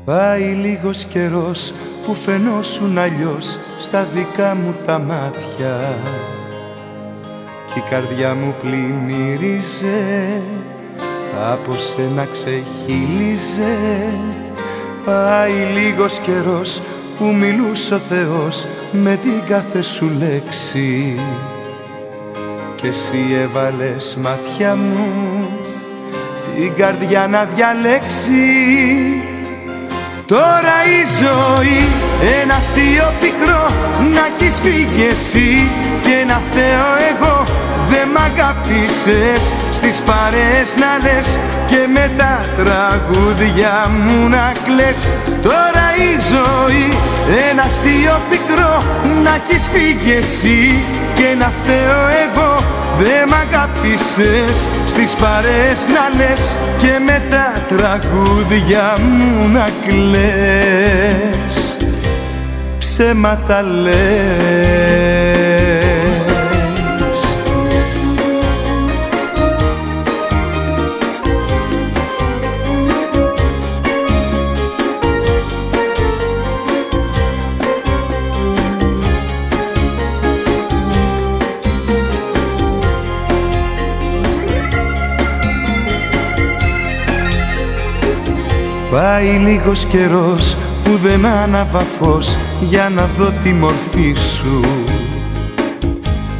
Πάει λίγος καιρός που φαινόσουν αλλιώς στα δικά μου τα μάτια κι η καρδιά μου πλημμύριζε, από σένα ξεχύλιζε. Πάει λίγος καιρός που μιλούσε ο Θεός με την κάθε σου λέξη κι εσύ έβαλες μάτια μου την καρδιά να διαλέξει. Τώρα η ζωή ένα αστείο πικρό, να έχεις φύγει εσύ και να φταίω εγώ. Δε μ' αγάπησες στις παρέες να λες και με τα τραγούδια μου να κλαις. Τώρα η ζωή ένα αστείο πικρό, να έχεις φύγει εσύ και να φταίω εγώ. Δε μ' αγάπησες στις παρέες να λες και με τα τραγούδια μου να κλαις. Ψέματα λες. Πάει λίγος καιρός που δεν άναβα φως για να δω τη μορφή σου.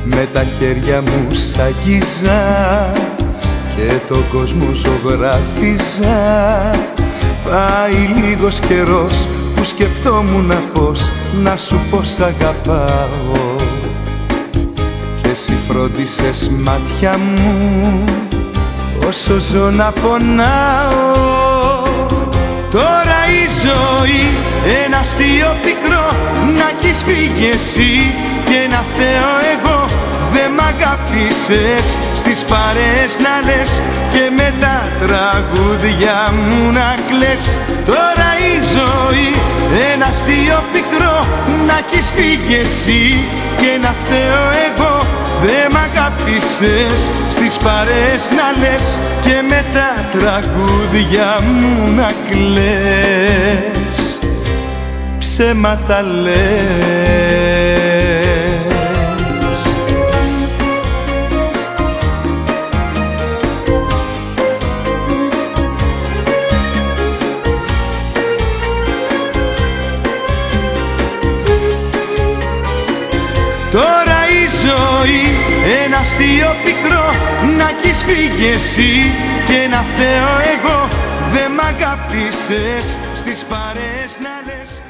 Με τα χέρια μου σ' αγγίζα και τον κόσμο ζωγράφιζα. Πάει λίγος καιρός που σκεφτόμουν πως να σου πω σ' αγαπάω και εσύ φρόντισες μάτια μου όσο ζω να πονάω. Τώρα η ζωή ένα αστείο πικρό, να έχεις φύγει εσύ και να φταίω εγώ. Δε μ' αγάπησες στις παρέες να λες και με τα τραγούδια μου να κλαις. Τώρα η ζωή ένα αστείο πικρό, να έχεις φύγει εσύ και να φταίω εγώ. Δε μ' αγάπησες στις παρέες να λες και με τα τραγούδια μου να κλαις. Ψέματα λες. Τώρα η ζωή ένα αστείο πικρό, να έχεις φύγει εσύ και να φταίω εγώ. Δε μ' αγάπησες στις παρέες να λες